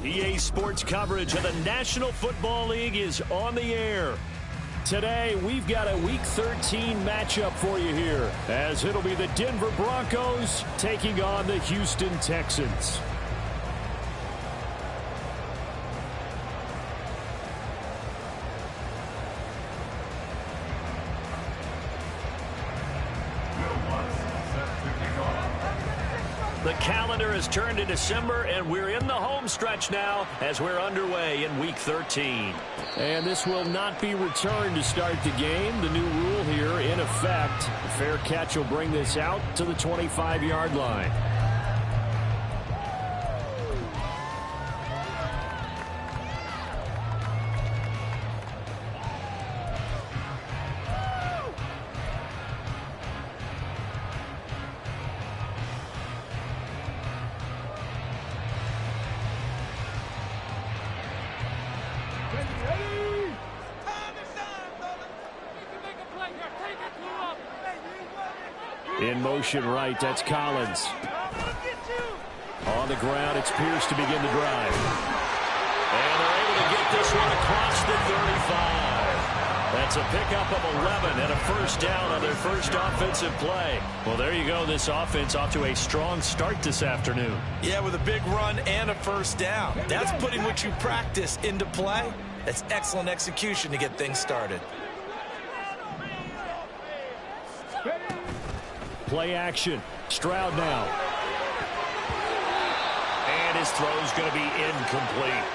EA Sports coverage of the National Football League is on the air. Today, we've got a Week 13 matchup for you here, as it'll be the Denver Broncos taking on the Houston Texans. The calendar has turned to December, and we're in the home stretch now as we're underway in Week 13. And this will not be returned to start the game. The new rule here in effect. A fair catch will bring this out to the 25-yard line. In motion right, that's Collins. On the ground, it's Pierce to begin the drive. And they're able to get this one across the 35. That's a pickup of 11 and a first down on their first offensive play. Well, there you go. This offense off to a strong start this afternoon. Yeah, with a big run and a first down. That's putting what you practice into play. That's excellent execution to get things started. Play action. Stroud now. And his throw's going to be incomplete.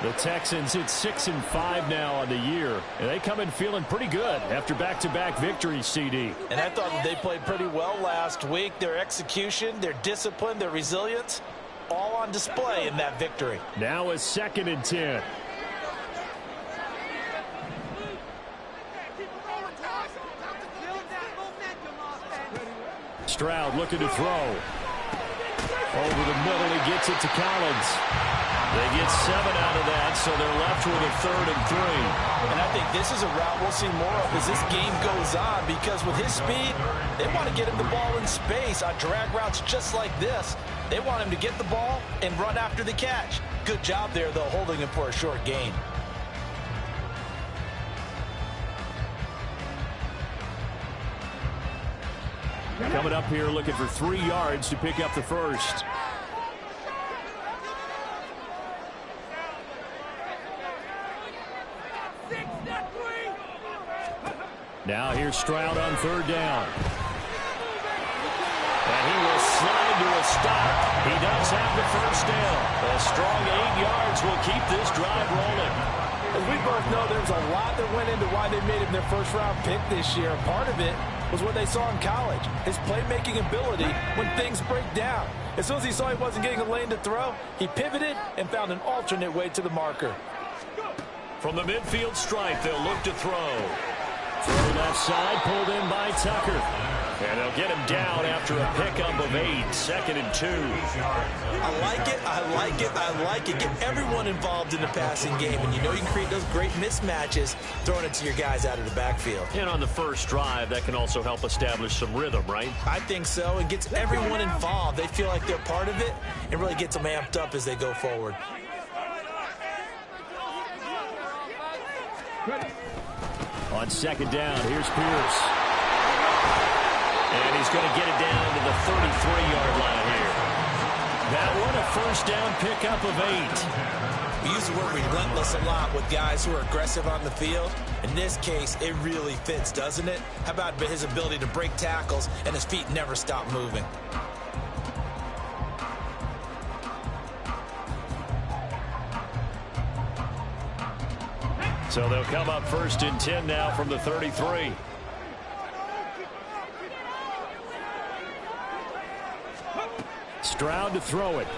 The Texans hit 6-5 now on the year. And they come in feeling pretty good after back-to-back victories, CD. And I thought that they played pretty well last week. Their execution, their discipline, their resilience, all on display in that victory. Now a 2nd and 10. Stroud looking to throw. Over the middle, he gets it to Collins. They get 7 out of that, so they're left with a 3rd and 3. And I think this is a route we'll see more of as this game goes on, because with his speed, they want to get him the ball in space on drag routes just like this. They want him to get the ball and run after the catch. Good job there, though, holding him for a short gain. Coming up here looking for 3 yards to pick up the first. Now here's Stroud on 3rd down. And he will slide to a stop. He does have the first down. A strong 8 yards will keep this drive rolling. As we both know, there's a lot that went into why they made him their first-round pick this year. Part of it was what they saw in college, his playmaking ability when things break down. As soon as he saw he wasn't getting a lane to throw, he pivoted and found an alternate way to the marker. From the midfield stripe, they'll look to throw. Throw left side, pulled in by Tucker. And they'll get him down after a pickup of 8, 2nd and 2. I like it, I like it, I like it. Get everyone involved in the passing game, and you know you can create those great mismatches throwing it to your guys out of the backfield. And on the first drive, that can also help establish some rhythm, right? I think so. It gets everyone involved. They feel like they're part of it and really gets them amped up as they go forward. On 2nd down, here's Pierce. And he's going to get it down to the 33-yard line here. That one, a first down pickup of 8. We use the word relentless a lot with guys who are aggressive on the field. In this case, it really fits, doesn't it? How about his ability to break tackles and his feet never stop moving? So they'll come up 1st and 10 now from the 33. Stroud to throw it.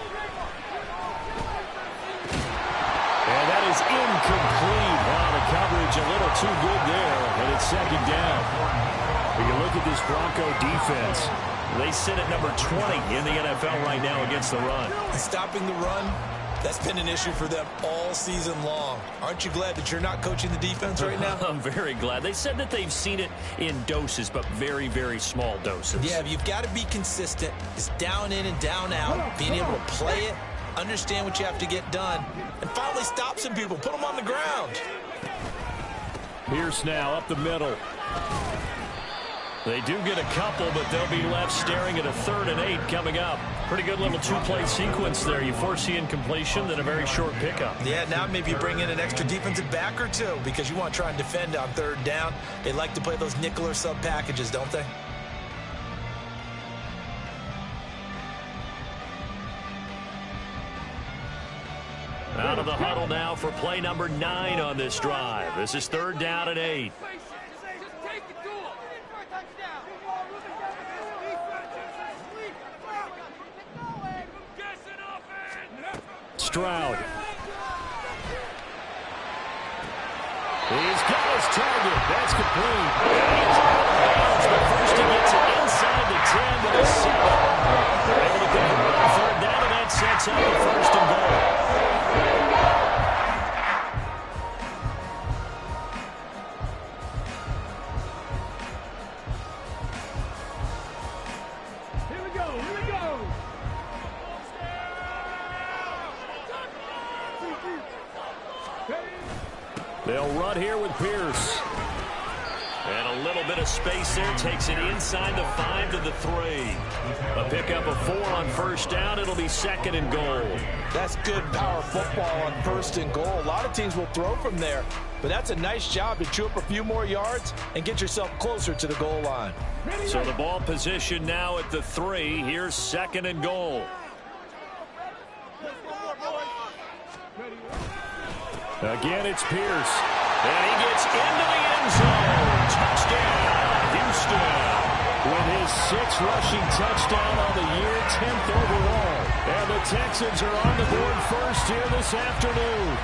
And that is incomplete. Wow, the coverage a little too good there, and it's 2nd down. When you look at this Bronco defense, they sit at number 20 in the NFL right now against the run. Stopping the run, that's been an issue for them all season long. Aren't you glad that you're not coaching the defense right now? I'm very glad. They said that they've seen it in doses, but very, very small doses. Yeah, but you've got to be consistent. It's down in and down out, being able to play it understand what you have to get done, and finally stop some people, put them on the ground. Pierce now up the middle. They do get a couple, but they'll be left staring at a 3rd and 8 coming up. Pretty good little two-play sequence there. You foresee incompletion, then a very short pickup. Yeah, now maybe you bring in an extra defensive back or two because you want to try and defend on 3rd down. They like to play those nickel or sub packages, don't they? Out of the huddle now for play number 9 on this drive. This is 3rd down and 8. Stroud. He's got his target. That's complete. He's out of bounds, but first he gets it inside the 10 to the 7. They're able to convert on 3rd down, and that sets up a 1st and goal. They'll run here with Pierce. And a little bit of space there. Takes it inside the 5 to the 3. A pickup of 4 on 1st down. It'll be 2nd and goal. That's good power football on 1st and goal. A lot of teams will throw from there. But that's a nice job to chew up a few more yards and get yourself closer to the goal line. So the ball position now at the 3. Here's 2nd and goal. Again, it's Pierce. And he gets into the end zone. Touchdown, Houston. With his 6th rushing touchdown on the year, 10th overall. And the Texans are on the board first here this afternoon.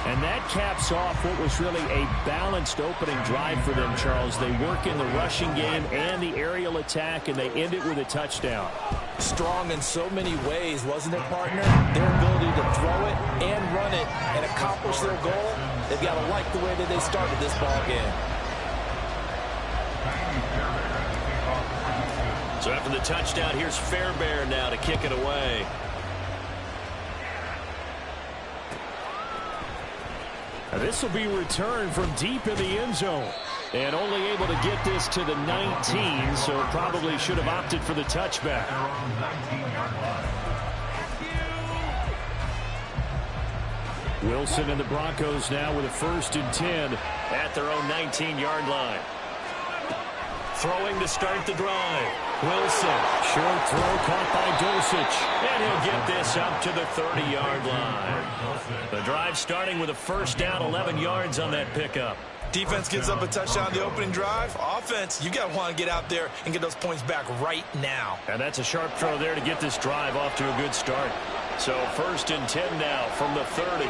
And that caps off what was really a balanced opening drive for them, Charles. They work in the rushing game and the aerial attack, and they end it with a touchdown. Strong in so many ways, wasn't it, partner? Their ability to throw it and run it and accomplish their goal, they've got to like the way that they started this ball game. So after the touchdown, here's Fairbairn now to kick it away. This will be returned from deep in the end zone. And only able to get this to the 19, so probably should have opted for the touchback. Wilson and the Broncos now with a 1st and 10 at their own 19-yard line. Throwing to start the drive. Wilson, short throw caught by Dulcich. And he'll get this up to the 30-yard line. The drive starting with a 1st down, 11 yards on that pickup. Defense gives up a touchdown the opening drive. Offense, you got to want to get out there and get those points back right now. And that's a sharp throw there to get this drive off to a good start. So 1st and 10 now from the 30.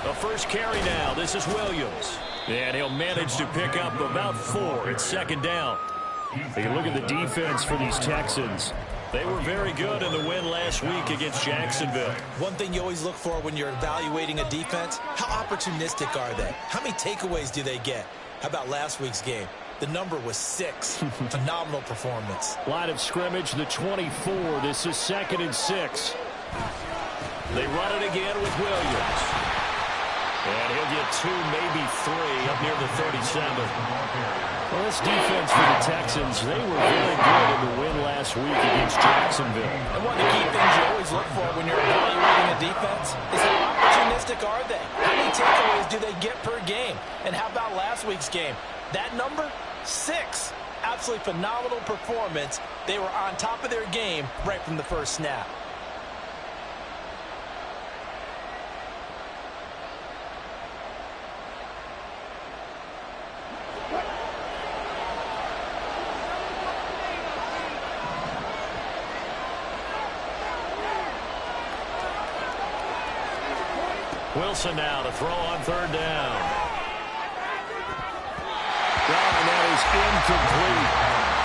The first carry now. This is Williams. And he'll manage to pick up about 4 at 2nd down. Take a look at the defense for these Texans. They were very good in the win last week against Jacksonville. One thing you always look for when you're evaluating a defense, how opportunistic are they? How many takeaways do they get? How about last week's game? The number was 6. Phenomenal performance. Line of scrimmage, the 24. This is 2nd and 6. They run it again with Williams. And he'll get 2, maybe 3 up near the 37. Well, this defense for the Texans, they were very good in the win last week against Jacksonville. And one of the key things you always look for when you're evaluating a defense is how opportunistic are they? How many takeaways do they get per game? And how about last week's game? That number, 6. Absolutely phenomenal performance. They were on top of their game right from the first snap. Wilson now to throw on 3rd down. And that is incomplete.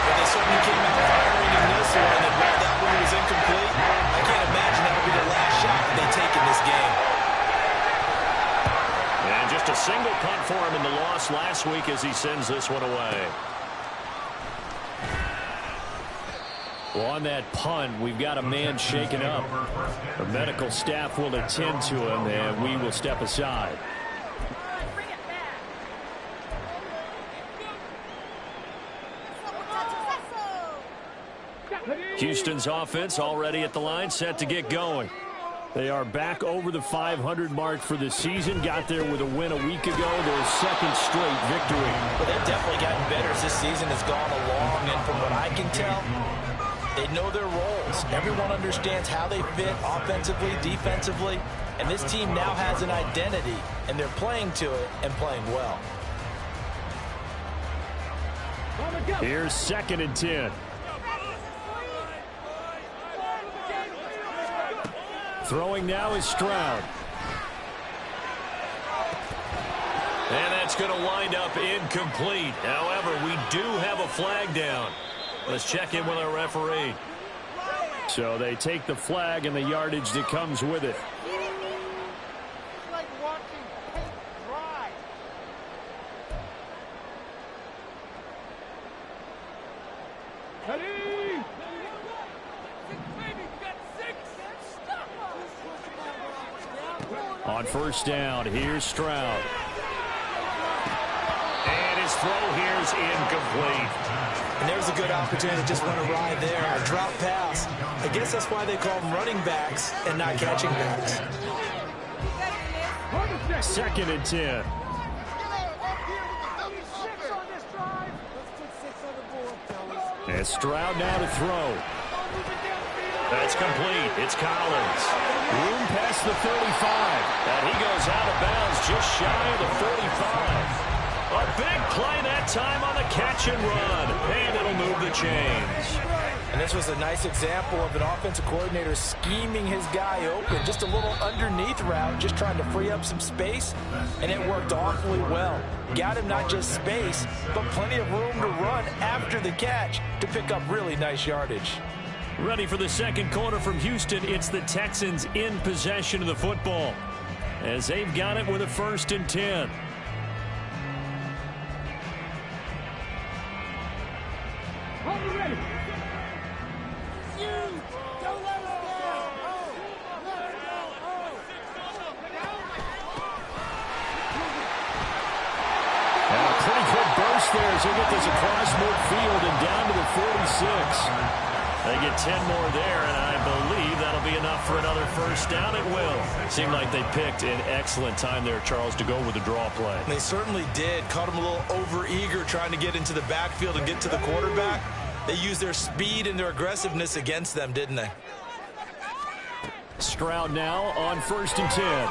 But they certainly came out firing in this one, and while that one was incomplete, I can't imagine that'll be the last shot that they take in this game. And just a single punt for him in the loss last week as he sends this one away. Well, on that punt, we've got a man shaken up. The medical staff will attend to him, and we will step aside. Houston's offense already at the line, set to get going. They are back over the 500 mark for the season. Got there with a win a week ago, their second straight victory. Well, they've definitely gotten better as this season has gone along, and from what I can tell, they know their roles. Everyone understands how they fit offensively, defensively, and this team now has an identity, and they're playing to it and playing well. Here's 2nd and 10. Throwing now is Stroud. And that's going to wind up incomplete. However, we do have a flag down. Let's check in with our referee. So they take the flag and the yardage that comes with it. On 1st down, here's Stroud. And his throw here is incomplete. And there's a good opportunity to just run a ride there, a drop pass. I guess that's why they call them running backs and not catching backs. 2nd and 10. And Stroud now to throw. That's complete. It's Collins. Room past the 35. And he goes out of bounds just shy of the 45. A big play that time on the catch and run. And it'll move the chains. And this was a nice example of an offensive coordinator scheming his guy open. Just a little underneath route, just trying to free up some space. And it worked awfully well. Got him not just space, but plenty of room to run after the catch to pick up really nice yardage. Ready for the second quarter from Houston. It's the Texans in possession of the football, as they've got it with a 1st and 10. And a pretty good burst there as they get this across midfield and down to the 46. They get 10 more there, and I believe that'll be enough for another 1st down. It will. Seemed like they picked an excellent time there, Charles, to go with the draw play. They certainly did. Caught him a little over-eager trying to get into the backfield and get to the quarterback. They used their speed and their aggressiveness against them, didn't they? Stroud now on 1st and 10.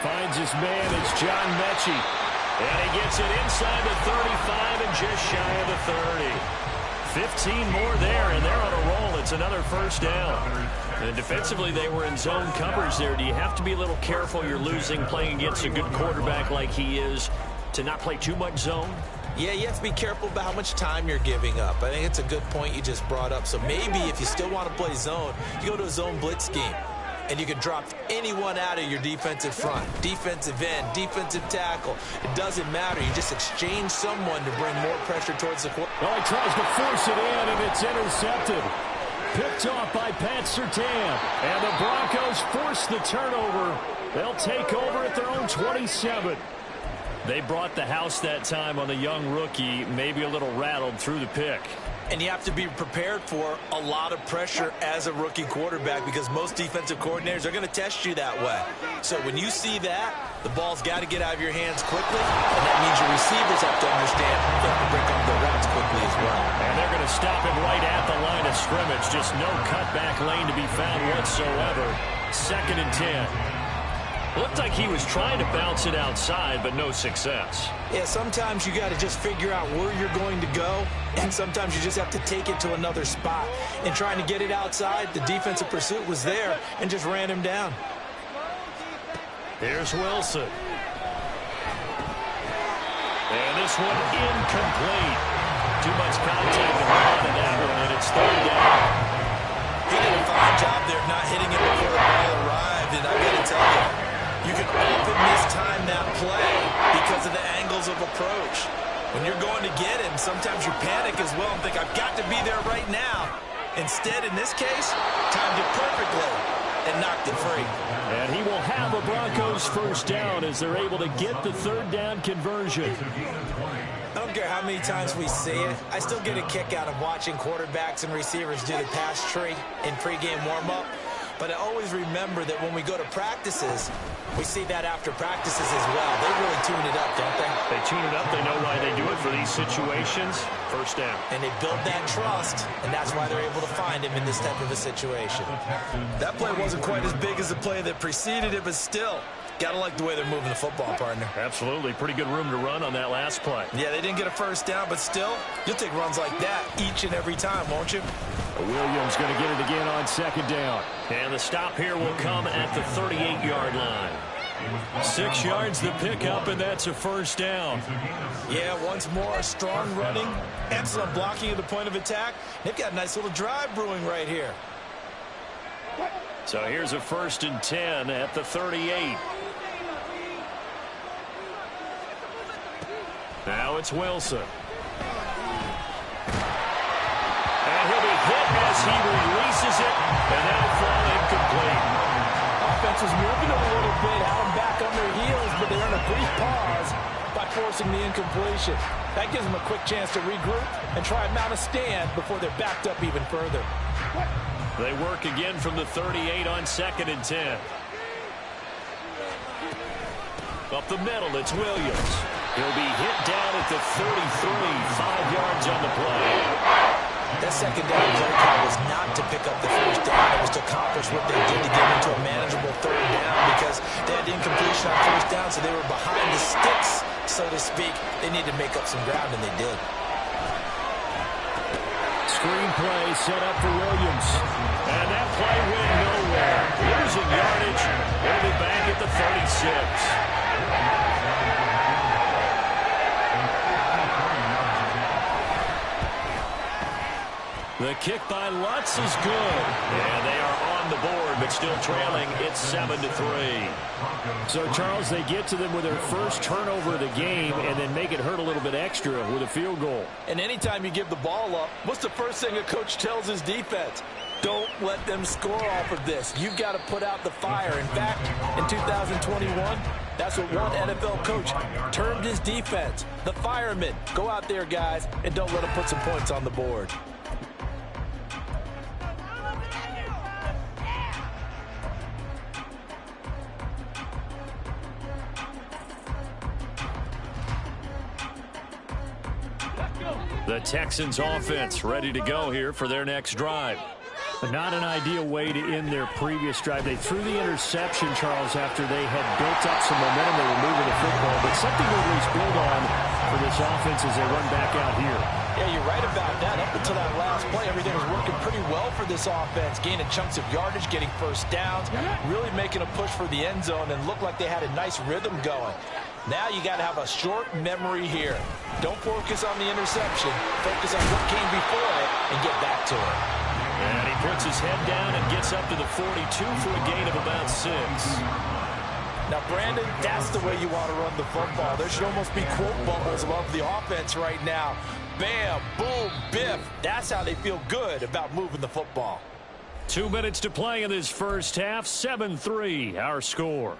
Finds his man. It's John Mechie. And he gets it inside the 35 and just shy of the 30. 15 more there, and they're on a roll. It's another 1st down. And defensively, they were in zone coverage there. Do you have to be a little careful? You're losing playing against a good quarterback like he is to not play too much zone? Yeah, you have to be careful about how much time you're giving up. I think it's a good point you just brought up. So maybe if you still want to play zone, you go to a zone blitz scheme. And you can drop anyone out of your defensive front, defensive end, defensive tackle. It doesn't matter. You just exchange someone to bring more pressure towards the quarterback. Well, he tries to force it in, and it's intercepted. Picked off by Pat Surtain. And the Broncos force the turnover. They'll take over at their own 27. They brought the house that time on the young rookie, maybe a little rattled through the pick. And you have to be prepared for a lot of pressure as a rookie quarterback because most defensive coordinators are going to test you that way. So when you see that, the ball's got to get out of your hands quickly, and that means your receivers have to understand they have to break off their routes quickly as well. And they're going to stop him right at the line of scrimmage. Just no cutback lane to be found whatsoever. 2nd and 10. Looked like he was trying to bounce it outside, but no success. Yeah, sometimes you got to just figure out where you're going to go, and sometimes you just have to take it to another spot. And trying to get it outside, the defensive pursuit was there and just ran him down. Here's Wilson. And this one incomplete. Too much contact on that one, and it's 3rd down. He did a fine job there of not hitting it before the ball arrived, and I got to tell you, you can often mistime that play because of the angles of approach. When you're going to get it, sometimes you panic as well and think, I've got to be there right now. Instead, in this case, timed it perfectly and knocked it free. And he will have a Broncos first down as they're able to get the third down conversion. I don't care how many times we see it. I still get a kick out of watching quarterbacks and receivers do the pass tree in pregame warm-up. But I always remember that when we go to practices, we see that after practices as well. They really tune it up, don't they? They tune it up. They know why they do it for these situations. First down. And they build that trust, and that's why they're able to find him in this type of a situation. That play wasn't quite as big as the play that preceded it, but still, gotta like the way they're moving the football, partner. Absolutely. Pretty good room to run on that last play. Yeah, they didn't get a first down, but still, you'll take runs like that each and every time, won't you? Williams going to get it again on second down. And the stop here will come at the 38-yard line. 6 yards the pickup, and that's a first down. Yeah, once more, strong running, excellent blocking at the point of attack. They've got a nice little drive brewing right here. So here's a 1st and 10 at the 38. Now it's Wilson. And he'll be hit as he releases it, and that'll fall incomplete. Offense is moving a little bit, had them back on their heels, but they're in a brief pause by forcing the incompletion. That gives them a quick chance to regroup and try and mount a stand before they're backed up even further. They work again from the 38 on 2nd and 10. Up the middle, it's Williams. He'll be hit down at the 33, 5 yards on the play. That second down play call was not to pick up the first down. It was to accomplish what they did to get into a manageable third down because they had incompletion on first down, so they were behind the sticks, so to speak. They needed to make up some ground, and they did. Screenplay set up for Williams. And that play went nowhere. Losing yardage. They'll be back at the 36. The kick by Lutz is good. And they are on the board, but still trailing. It's 7-3. So, Charles, they get to them with their first turnover of the game and then make it hurt a little bit extra with a field goal. And anytime you give the ball up, what's the first thing a coach tells his defense? Don't let them score off of this. You've got to put out the fire. In fact, in 2021, that's what one NFL coach termed his defense. The firemen. Go out there, guys, and don't let them put some points on the board. The Texans offense ready to go here for their next drive. Not an ideal way to end their previous drive. They threw the interception, Charles, after they had built up some momentum. They were moving the football, but something to at least build on for this offense as they run back out here. Yeah, you're right about that. Up until that last play, everything was working pretty well for this offense, gaining chunks of yardage, getting first downs, really making a push for the end zone, and looked like they had a nice rhythm going. Now you got to have a short memory here. Don't focus on the interception. Focus on what came before it and get back to it. And he puts his head down and gets up to the 42 for a gain of about 6. Now, Brandon, that's the way you want to run the football. There should almost be quote bubbles above the offense right now. Bam, boom, biff. That's how they feel good about moving the football. 2 minutes to play in this first half. 7-3, our score.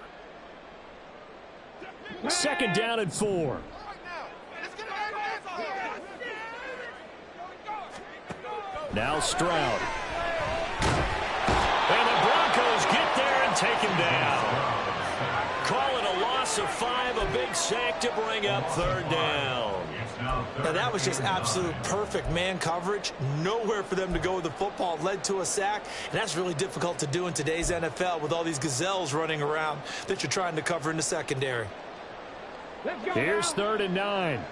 2nd down and 4. Now Stroud. And the Broncos get there and take him down. Call it a loss of 5, a big sack to bring up 3rd down. Now that was just absolute perfect man coverage. Nowhere for them to go with the football. Led to a sack, and that's really difficult to do in today's NFL with all these gazelles running around that you're trying to cover in the secondary. Here's 3rd and 9.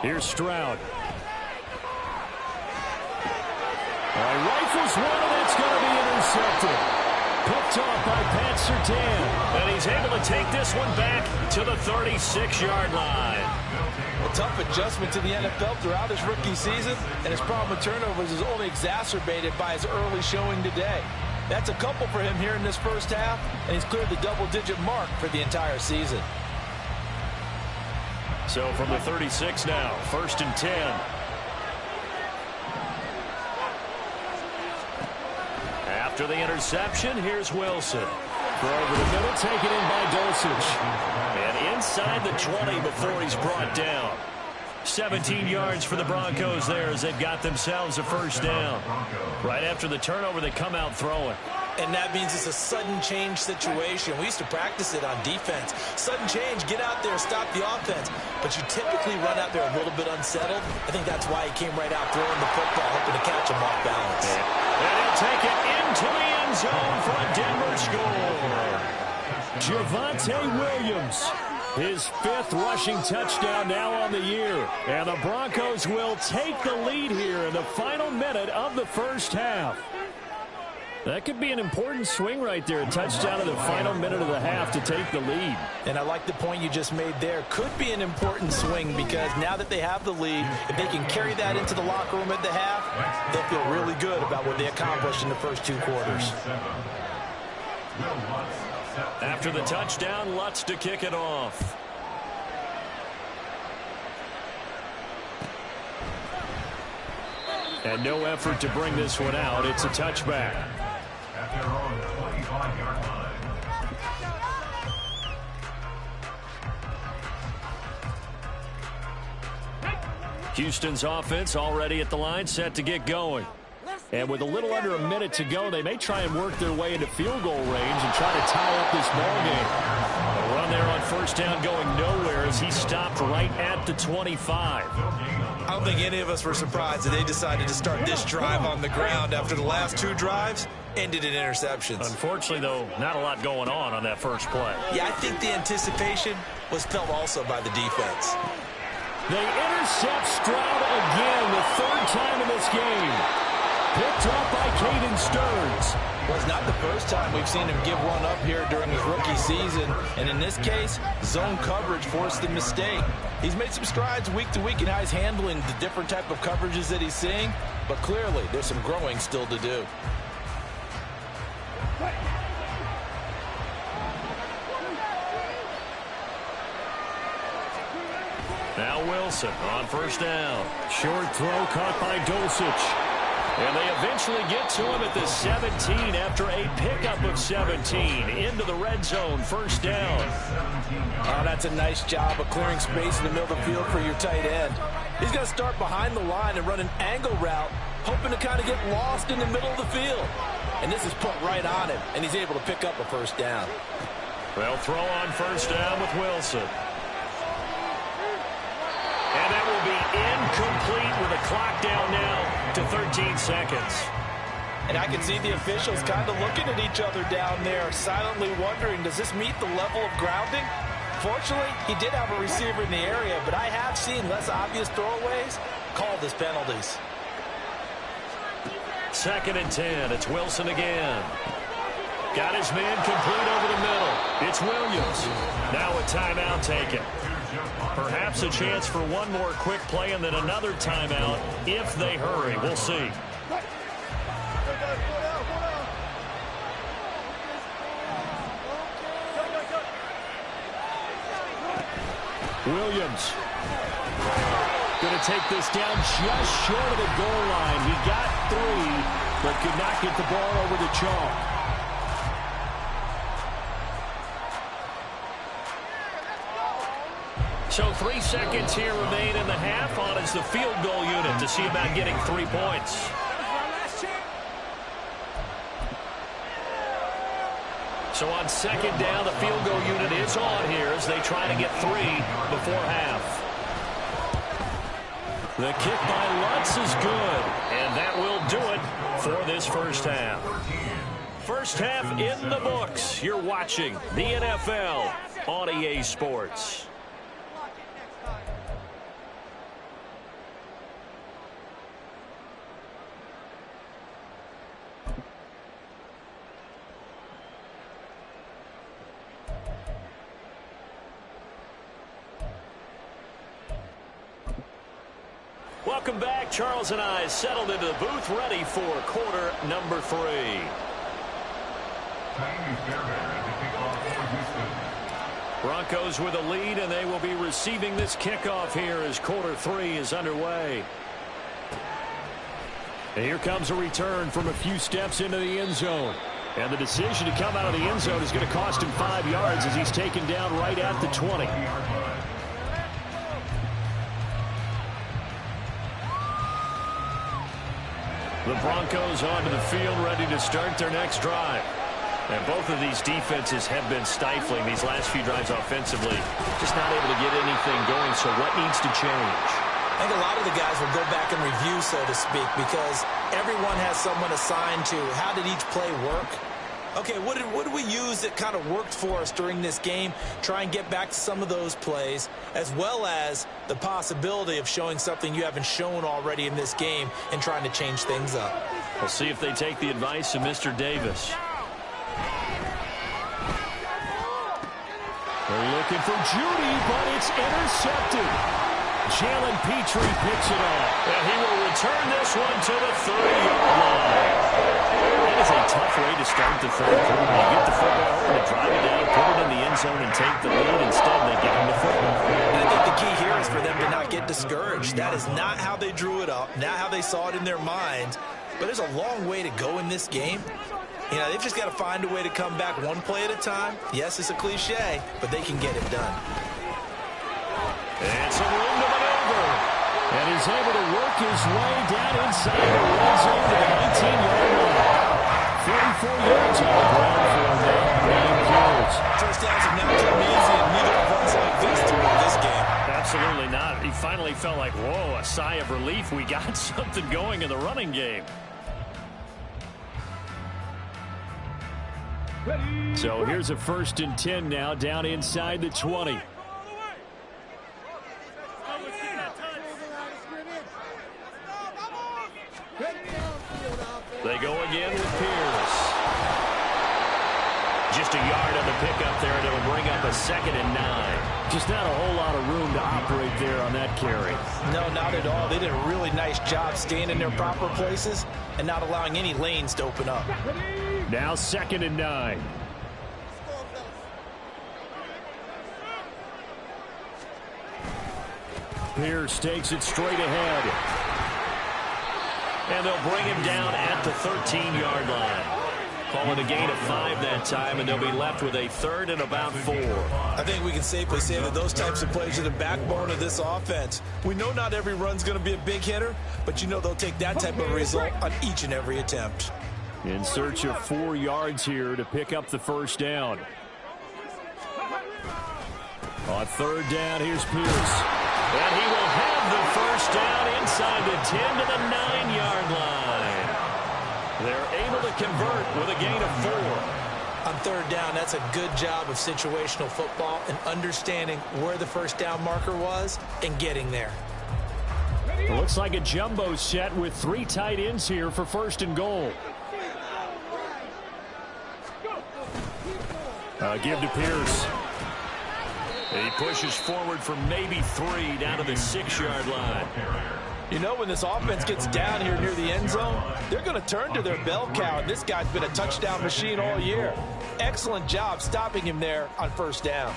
Here's Stroud. Rifles one, and it's going to be intercepted. Picked off by Pat Surtain. And he's able to take this one back to the 36-yard line. A tough adjustment to the NFL throughout his rookie season, and his problem with turnovers is only exacerbated by his early showing today. That's a couple for him here in this first half, and he's cleared the double-digit mark for the entire season. So from the 36 now, 1st and 10. After the interception, here's Wilson. Throw over the middle, taken in by Dulcich. And inside the 20 before he's brought down. 17 yards for the Broncos there as they've got themselves a first down. Right after the turnover, they come out throwing. And that means it's a sudden change situation. We used to practice it on defense. Sudden change, get out there, stop the offense. But you typically run out there a little bit unsettled. I think that's why he came right out throwing the football, hoping to catch him off balance. And he'll take it into the end zone for a Denver score. Javonte Williams, his 5th rushing touchdown now on the year. And the Broncos will take the lead here in the final minute of the first half. That could be an important swing right there. A touchdown in the final minute of the half to take the lead. And I like the point you just made there. Could be an important swing because now that they have the lead, if they can carry that into the locker room at the half, they'll feel really good about what they accomplished in the first 2 quarters. After the touchdown, Lutz to kick it off. And no effort to bring this one out. It's a touchback. At their own 25-yard line. Houston's offense already at the line, set to get going. And with a little under a minute to go, they may try and work their way into field goal range and try to tie up this ball game. A run there on first down going nowhere as he stopped right at the 25. I don't think any of us were surprised that they decided to start this drive on the ground after the last 2 drives ended in interceptions. Unfortunately, though, not a lot going on that first play. Yeah, I think the anticipation was felt also by the defense. They intercept Stroud again, the 3rd time in this game. Picked up by Caden Stearns. Well, it's not the first time we've seen him give one up here during his rookie season. And in this case, zone coverage forced the mistake. He's made some strides week to week in how he's handling the different type of coverages that he's seeing. But clearly, there's some growing still to do. Now Wilson on first down. Short throw caught by Dulcich. And they eventually get to him at the 17 after a pickup of 17 into the red zone, first down. Oh, that's a nice job of clearing space in the middle of the field for your tight end. He's going to start behind the line and run an angle route, hoping to kind of get lost in the middle of the field. And this is put right on him, and he's able to pick up a first down. They'll throw on first down with Wilson. And that will be incomplete with a clock down now to 13 seconds. And I can see the officials kind of looking at each other down there, silently wondering, does this meet the level of grounding? Fortunately, he did have a receiver in the area, but I have seen less obvious throwaways called as penalties. 2nd and 10. It's Wilson again. Got his man complete over the middle. It's Williams. Now a timeout taken. Perhaps a chance for one more quick play and then another timeout if they hurry. We'll see. Williams going to take this down just short of the goal line. He got 3, but could not get the ball over the chalk. So 3 seconds here remain in the half. On is the field goal unit to see about getting 3 points. So on 2nd down, the field goal unit is on here as they try to get 3 before half. The kick by Lutz is good, and that will do it for this first half. First half in the books. You're watching the NFL on EA Sports. Welcome back. Charles and I settled into the booth ready for quarter number 3. Broncos with a lead, and they will be receiving this kickoff here as quarter 3 is underway. And here comes a return from a few steps into the end zone. And the decision to come out of the end zone is going to cost him 5 yards as he's taken down right at the 20. The Broncos onto the field, ready to start their next drive. And both of these defenses have been stifling these last few drives offensively. Just not able to get anything going, so what needs to change? I think a lot of the guys will go back and review, so to speak, because everyone has someone assigned to how did each play work. Okay, what did we use that kind of worked for us during this game? Try and get back to some of those plays, as well as the possibility of showing something you haven't shown already in this game and trying to change things up. We'll see if they take the advice of Mr. Davis. They're looking for Judy, but it's intercepted. Jalen Petrie picks it up. And he will return this one to the 30-yard line. That is a tough way to start the third quarter. You get the football and drive it down, put it in the end zone, and take the lead. Instead, they give him the football. And I think the key here is for them to not get discouraged. That is not how they drew it up, not how they saw it in their minds. But there's a long way to go in this game. You know, they've just got to find a way to come back one play at a time. Yes, it's a cliche, but they can get it done. And some room to maneuver. And he's able to work his way down inside the red zone to the 19-yard line. 44 yards on the ground for him now. 9 carries. First downs have now come easy, and neither have runs like this to win this game. Absolutely not. He finally felt like, whoa, a sigh of relief. We got something going in the running game. So here's a 1st and 10 now down inside the 20. They go again with Pierce. Just a yard on the pickup there, and it'll bring up a 2nd and 9. Just not a whole lot of room to operate there on that carry. No, not at all. They did a really nice job staying in their proper places and not allowing any lanes to open up. Now 2nd and 9. Pierce takes it straight ahead. And they'll bring him down at the 13-yard line. Call it a gain of 5 that time, and they'll be left with a 3rd and about 4. I think we can safely say that those types of plays are the backbone of this offense. We know not every run's going to be a big hitter, but you know they'll take that type of result on each and every attempt. In search of 4 yards here to pick up the 1st down. On 3rd down, here's Pierce. And he will have the 1st down inside the 10 to the 9-yard line. They're able to convert with a gain of 4. On 3rd down, that's a good job of situational football and understanding where the 1st down marker was and getting there. It looks like a jumbo set with 3 tight ends here for 1st and goal. Give to Pierce. He pushes forward for maybe 3 down to the 6-yard line. You know, when this offense gets down here near the end zone, they're going to turn to their bell cow, and this guy's been a touchdown machine all year. Excellent job stopping him there on 1st down.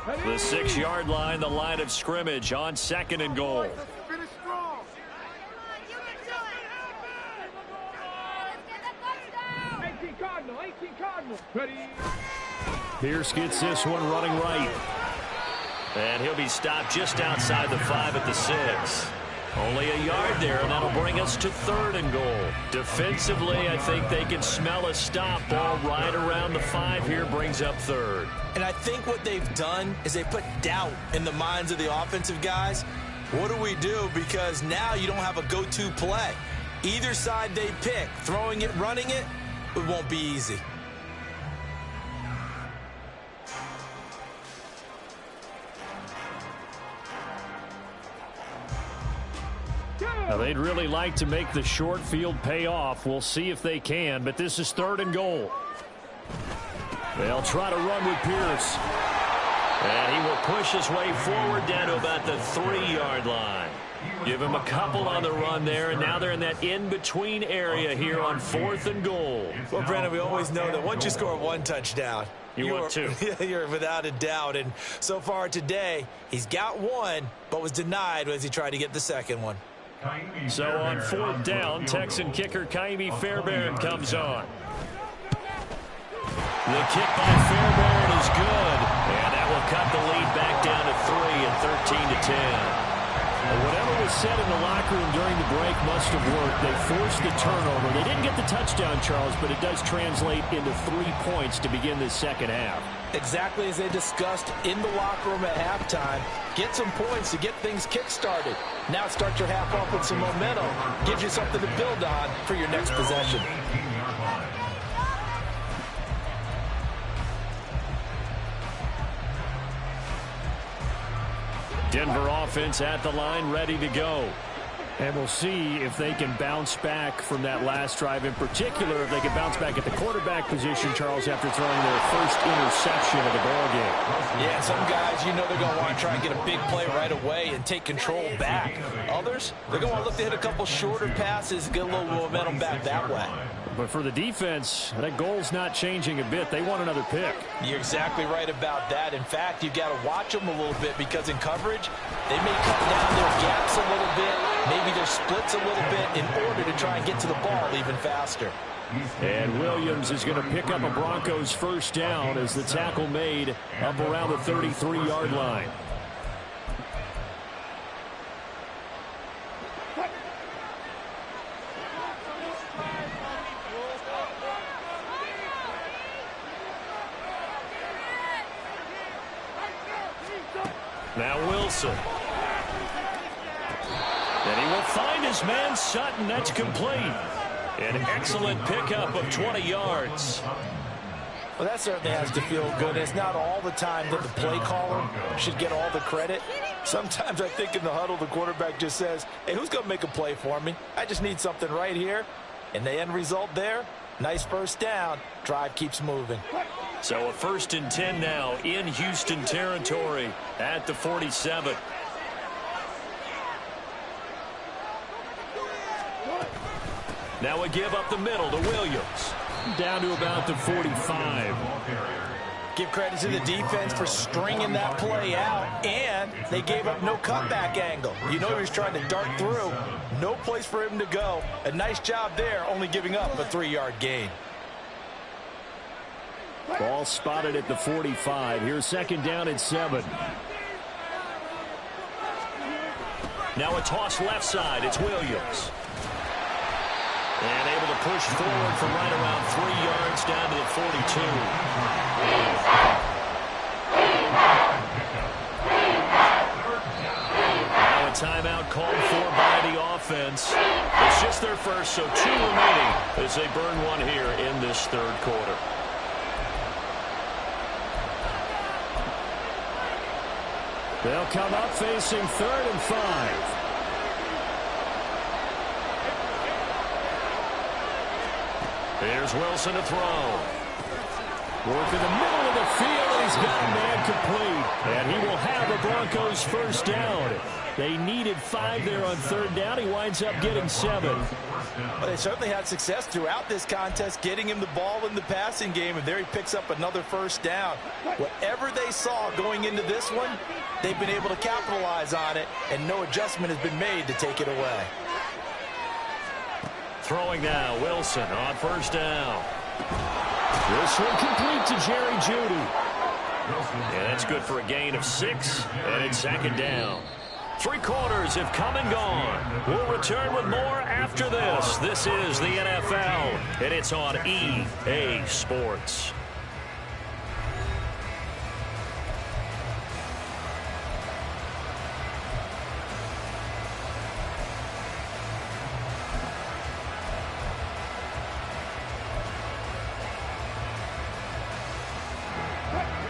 The 6-yard line, the line of scrimmage on 2nd and goal. Pierce gets this one running right. And he'll be stopped just outside the 5 at the 6. Only a yard there, and that'll bring us to 3rd and goal. Defensively, I think they can smell a stop. Ball right around the 5 here brings up 3rd. And I think what they've done is they put doubt in the minds of the offensive guys. What do we do? Because now you don't have a go-to play. Either side they pick, throwing it, running it, it won't be easy. Now, they'd really like to make the short field pay off. We'll see if they can, but this is 3rd and goal. They'll try to run with Pierce. And he will push his way forward down to about the 3-yard line. Give him a couple on the run there, and now they're in that in-between area here on 4th and goal. Well, Brandon, we always know that once you score one touchdown, you want two. You're without a doubt. And so far today, he's got one, but was denied as he tried to get the second one. So on 4th down, Texan kicker Kaimi Fairbairn comes on. The kick by Fairbairn is good, and that will cut the lead back down to 3 at 13-10. Whatever was said in the locker room during the break must have worked. They forced the turnover. They didn't get the touchdown, Charles, but it does translate into 3 points to begin the second half. Exactly as they discussed in the locker room at halftime. Get some points to get things kick-started. Now start your half off with some momentum. Gives you something to build on for your next possession. Denver offense at the line, ready to go. And we'll see if they can bounce back from that last drive. In particular, if they can bounce back at the quarterback position, Charles, after throwing their first interception of the ball game. Yeah, some guys, you know they're going to want to try and get a big play right away and take control back. Others, they're going to want to look to hit a couple shorter passes, get a little momentum back that way. But for the defense, that goal's not changing a bit. They want another pick. You're exactly right about that. In fact, you've got to watch them a little bit because in coverage, they may cut down their gaps a little bit, maybe their splits a little bit in order to try and get to the ball even faster. And Williams is going to pick up a Broncos first down as the tackle made up around the 33-yard line. Now Wilson. And he will find his man Sutton. That's complete. An excellent pickup of 20 yards. Well, that certainly has to feel good. It's not all the time that the play caller should get all the credit. Sometimes I think in the huddle, the quarterback just says, hey, who's going to make a play for me? I just need something right here. And the end result there, nice first down. Drive keeps moving. So a 1st and 10 now in Houston territory at the 47. Now a give up the middle to Williams. Down to about the 45. Give credit to the defense for stringing that play out, and they gave up no cutback angle. You know he was trying to dart through. No place for him to go. A nice job there, only giving up a 3-yard gain. Ball spotted at the 45. Here's 2nd down and 7. Now a toss left side. It's Williams. And able to push forward from right around 3 yards down to the 42. Now a timeout called for by the offense. It's just their first, so 2 remaining as they burn one here in this 3rd quarter. They'll come up facing 3rd and 5. Here's Wilson to throw. Work in the middle of the field, and he's got a man complete. And he will have the Broncos first down. They needed 5 there on 3rd down. He winds up getting 7. Well, they certainly had success throughout this contest, getting him the ball in the passing game, and there he picks up another first down. Whatever they saw going into this one, they've been able to capitalize on it, and no adjustment has been made to take it away. Throwing now, Wilson on first down. This one complete to Jerry Jeudy. And that's good for a gain of 6, and it's 2nd down. 3 quarters have come and gone. We'll return with more after this. This is the NFL, and it's on EA Sports.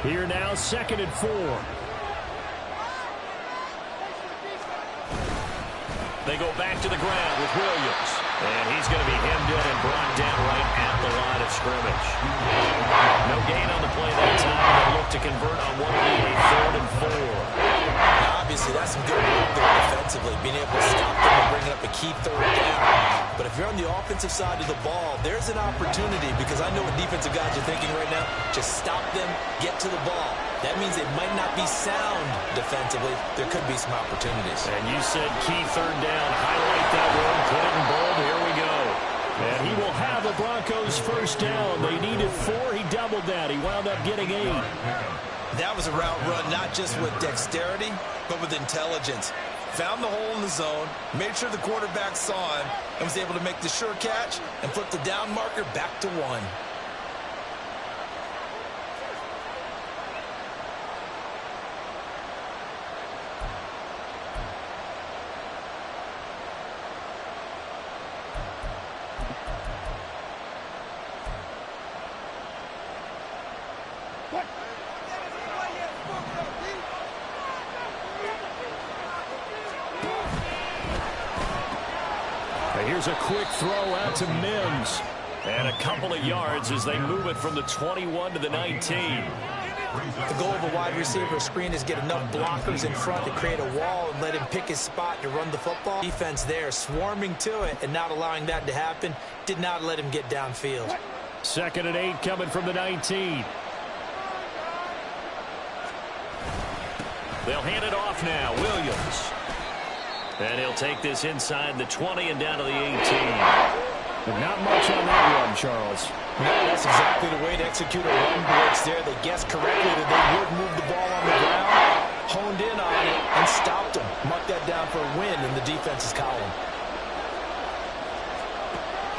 Here now, 2nd and 4. They go back to the ground with Williams. And he's going to be hemmed in and brought down right at the line of scrimmage. No gain on the play that time. They'll look to convert on what will be a 3rd key third down. But if you're on the offensive side of the ball, there's an opportunity, because I know what defensive guys are thinking right now. Just stop them, get to the ball. That means it might not be sound defensively. There could be some opportunities. And you said key third down. Highlight that word, put it in bold. Here we go. And he will have the Broncos first down. They needed 4. He doubled that. He wound up getting 8. That was a route run, not just with dexterity, but with intelligence. Found the hole in the zone, made sure the quarterback saw him, and was able to make the sure catch and flip the down marker back to 1. Here's a quick throw out to Mims. And a couple of yards as they move it from the 21 to the 19. The goal of a wide receiver screen is get enough blockers in front to create a wall and let him pick his spot to run the football. Defense there swarming to it and not allowing that to happen. Did not let him get downfield. 2nd and 8 coming from the 19. They'll hand it off now. Williams. And he'll take this inside the 20 and down to the 18. But not much on that run, Charles. No, that's exactly the way to execute a run blitz there. They guessed correctly that they would move the ball on the ground, honed in on it, and stopped them. Mark that down for a win in the defense's column.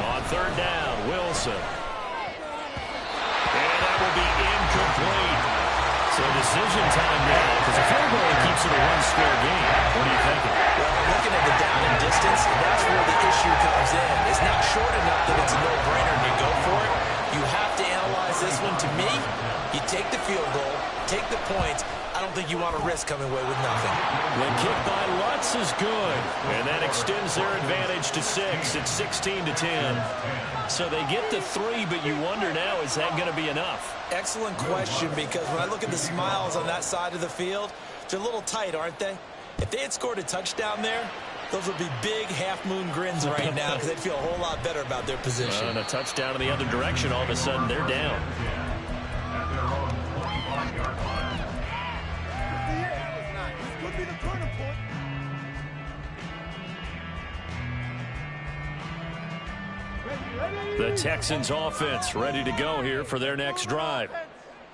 On 3rd down, Wilson. And that will be incomplete. So decision time now, because a field goal keeps it a one-score game. What are you thinking? Well, looking at the down and distance, that's where the issue comes in. It's not short enough that it's a no-brainer and you go for it. You have to analyze this one. To me, you take the field goal, take the points. I don't think you want to risk coming away with nothing. The kick by Lutz is good, and that extends their advantage to 6. It's 16 to 10. So they get the 3, but you wonder now, is that going to be enough? Excellent question, because when I look at the smiles on that side of the field, they're a little tight, aren't they? If they had scored a touchdown there, those would be big half-moon grins right now, because they'd feel a whole lot better about their position. And a touchdown in the other direction, all of a sudden they're down. The Texans offense ready to go here for their next drive.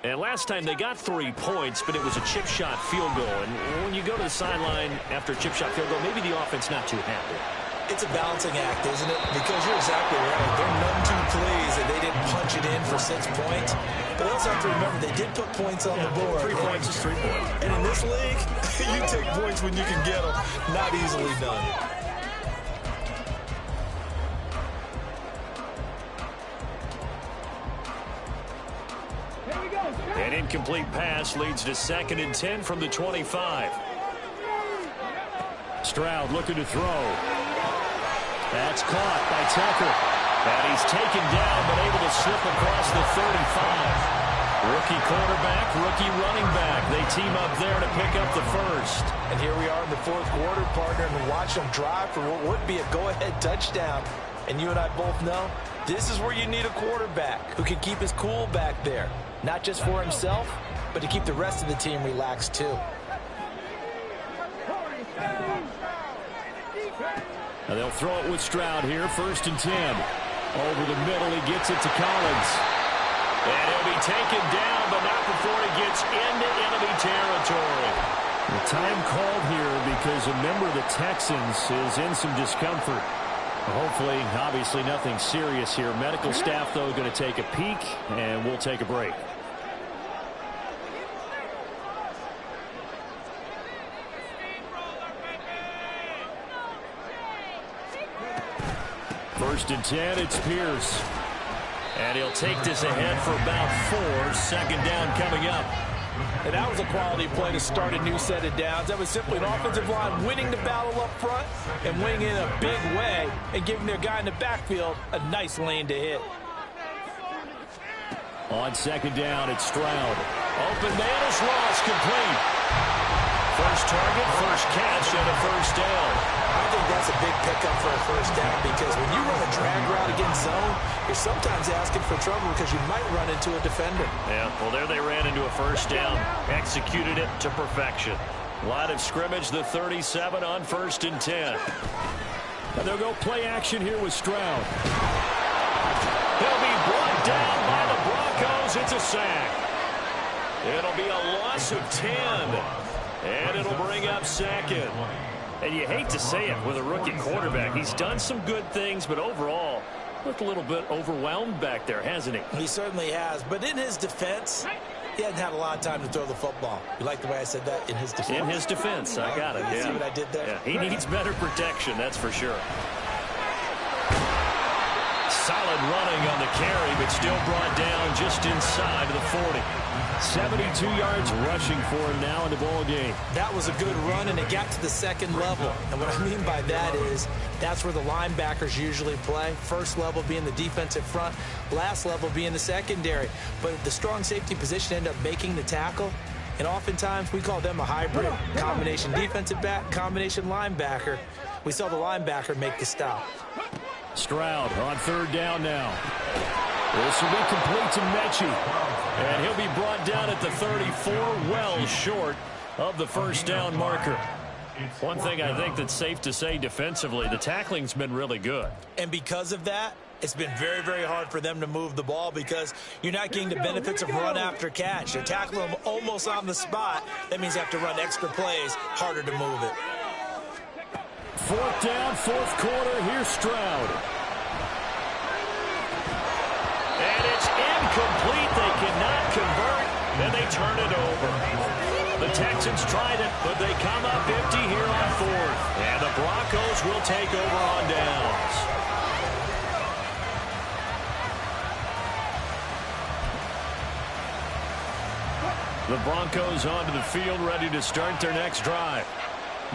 And last time they got 3 points, but it was a chip shot field goal. And when you go to the sideline after a chip shot field goal, maybe the offense not too happy. It's a balancing act, isn't it? Because you're exactly right. They're none too pleased that they didn't punch it in for 6 points. But they also have to remember they did put points on the board. 3 points is 3 points. And in this league, you take points when you can get them. Not easily done. An incomplete pass leads to 2nd and 10 from the 25. Stroud looking to throw. That's caught by Tucker. And he's taken down, but able to slip across the 35. Rookie quarterback, rookie running back. They team up there to pick up the first. And here we are in the 4th quarter, partner, and watch them drive for what would be a go-ahead touchdown. And you and I both know this is where you need a quarterback who can keep his cool back there. Not just for himself, but to keep the rest of the team relaxed too. Now they'll throw it with Stroud here, 1st and 10. Over the middle, he gets it to Collins. And he'll be taken down, but not before he gets into enemy territory. The time called here because a member of the Texans is in some discomfort. Hopefully, obviously nothing serious here. Medical staff, though, going to take a peek, and we'll take a break. First and 10, it's Pierce. And he'll take this ahead for about 4. 2nd down coming up. And that was a quality play to start a new set of downs. That was simply an offensive line winning the battle up front and winning in a big way and giving their guy in the backfield a nice lane to hit. On 2nd down, it's Stroud. Open man is lost, complete. First target, first catch, and a first down. I think that's a big pickup for a first down because when you run a drag route against zone, you're sometimes asking for trouble because you might run into a defender. Yeah, well, there they ran into a first down. Executed it to perfection. Line of scrimmage, the 37 on 1st and 10. And they'll go play action here with Stroud. He'll be brought down by the Broncos. It's a sack. It'll be a loss of 10. And it'll bring up 2nd. And you hate to say it with a rookie quarterback. He's done some good things, but overall, looked a little bit overwhelmed back there, hasn't he? He certainly has. But in his defense, he hasn't had a lot of time to throw the football. You like the way I said that? In his defense? In his defense. I got it. Yeah. See what I did there? Yeah, he needs better protection, that's for sure. Solid running on the carry, but still brought down just inside of the 40. 72 yards rushing for him now in the ball game. That was a good run, and it got to the 2nd level. And what I mean by that is that's where the linebackers usually play. First level being the defensive front, last level being the secondary. But the strong safety position ended up making the tackle. And oftentimes we call them a hybrid. Combination defensive back, combination linebacker. We saw the linebacker make the stop. Stroud on 3rd down now. This will be complete to Mechie. And he'll be brought down at the 34, well short of the first down marker. One thing I think that's safe to say defensively, the tackling's been really good. And because of that, it's been very, very hard for them to move the ball because you're not getting the benefits of run after catch. They're tackling them almost on the spot. That means you have to run extra plays, harder to move it. 4th down, 4th quarter. Here's Stroud. And it's incomplete. They cannot convert, and they turn it over. The Texans tried it, but they come up empty here on 4th. And the Broncos will take over on downs. The Broncos onto the field, ready to start their next drive.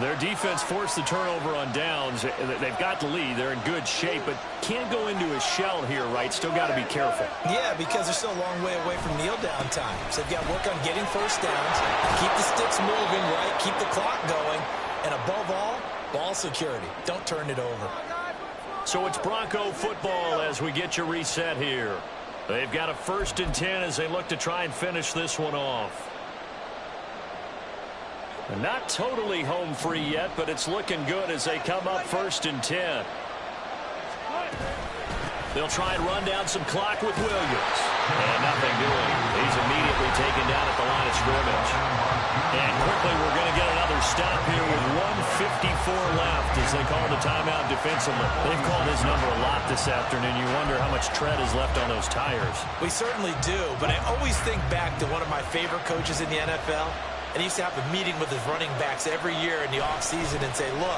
Their defense forced the turnover on downs. They've got the lead. They're in good shape, but can't go into a shell here, right? Still got to be careful. Yeah, because they're still a long way away from kneel down time. So they've got to work on getting first downs, keep the sticks moving, right? Keep the clock going. And above all, ball security. Don't turn it over. So it's Bronco football as we get you reset here. They've got a 1st and 10 as they look to try and finish this one off. Not totally home free yet, but it's looking good as they come up 1st and 10. They'll try and run down some clock with Williams. And nothing doing. He's immediately taken down at the line of scrimmage. And quickly we're going to get another stop here with 1:54 left as they call the timeout defensively. They've called his number a lot this afternoon. You wonder how much tread is left on those tires. We certainly do, but I always think back to one of my favorite coaches in the NFL. And he used to have a meeting with his running backs every year in the offseason and say, look,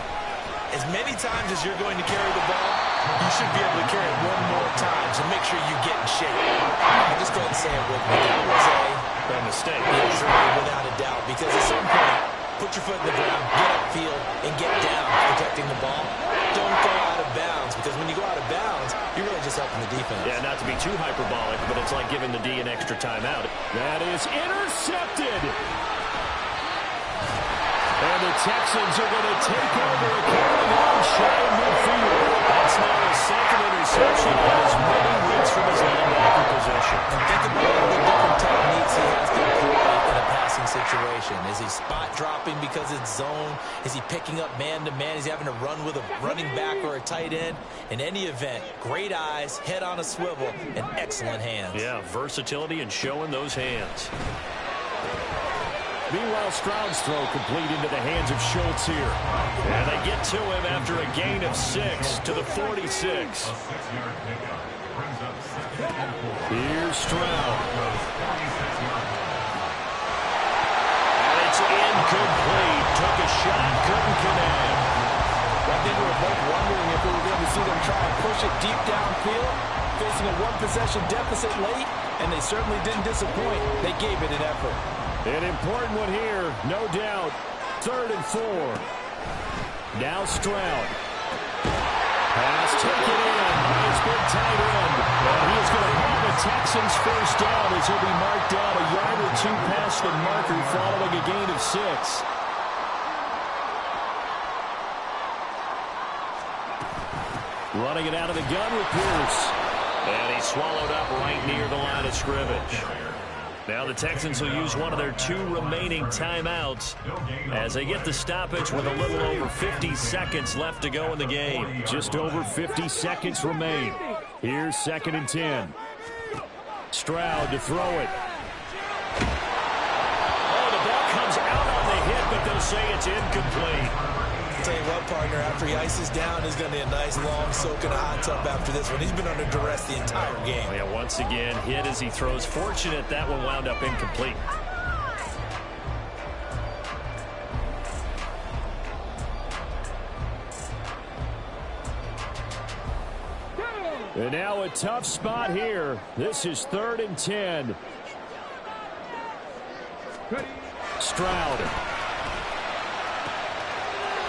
as many times as you're going to carry the ball, you should be able to carry it one more time, so make sure you get in shape. I'll just go ahead and say it with me. That was a mistake. Without a doubt, because at some point, put your foot in the ground, get upfield, and get down protecting the ball. Don't go out of bounds, because when you go out of bounds, you're really just helping the defense. Yeah, not to be too hyperbolic, but it's like giving the D an extra timeout. That is intercepted. And the Texans are going to take over a carry on shy of midfield. That's now his 2nd interception on his many weeks from his linebacker position. Think about all the different techniques he has to employ in a passing situation. Is he spot dropping because it's zone? Is he picking up man-to-man? Is he having to run with a running back or a tight end? In any event, great eyes, head on a swivel, and excellent hands. Yeah, versatility and showing those hands. Meanwhile, Stroud's throw complete into the hands of Schultz here. And they get to him after a gain of 6 to the 46. Here's Stroud. And it's incomplete. Took a shot, couldn't connect. I think we were both wondering if we were going to see them try and push it deep downfield, facing a one-possession deficit late, and they certainly didn't disappoint. They gave it an effort. An important one here, no doubt. 3rd and 4. Now Stroud. Pass taken in by his big tight end. And he is going to have the Texans first down as he'll be marked down a yard or 2 past the marker following a gain of 6. Running it out of the gun with Pierce. And he's swallowed up right near the line of scrimmage. Now the Texans will use one of their 2 remaining timeouts as they get the stoppage with a little over 50 seconds left to go in the game. Just over 50 seconds remain. Here's 2nd and 10. Stroud to throw it. Oh, the ball comes out on the hit, but they'll say it's incomplete. I'll tell you what, partner, after he ices down, he's going to be a nice long soak in a hot tub after this one. He's been under duress the entire game. Yeah, once again, hit as he throws. Fortunate that one wound up incomplete. And now a tough spot here. This is 3rd and 10. Stroud.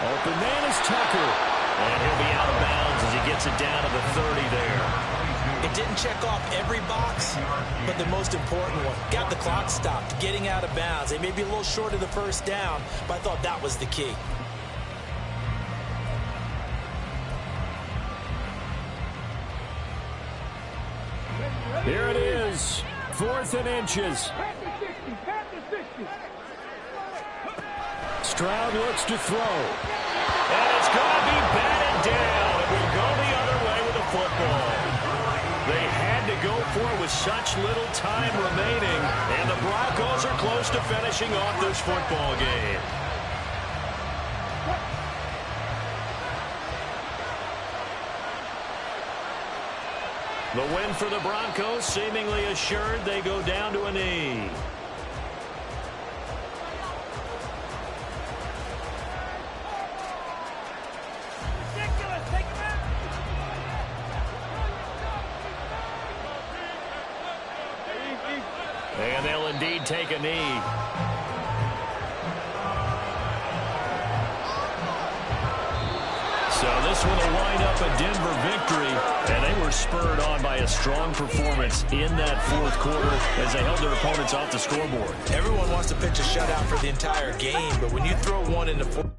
Open man is Tucker. And he'll be out of bounds as he gets it down to the 30 there. It didn't check off every box, but the most important one. Got the clock stopped, getting out of bounds. They may be a little short of the first down, but I thought that was the key. Here it is. 4th and inches. Stroud looks to throw. And it's going to be batted down. It will go the other way with the football. They had to go for it with such little time remaining, and the Broncos are close to finishing off this football game. The win for the Broncos seemingly assured. They go down to a knee. And they'll indeed take a knee. So this one will wind up a Denver victory, and they were spurred on by a strong performance in that 4th quarter as they held their opponents off the scoreboard. Everyone wants to pitch a shutout for the entire game, but when you throw one in the 4th,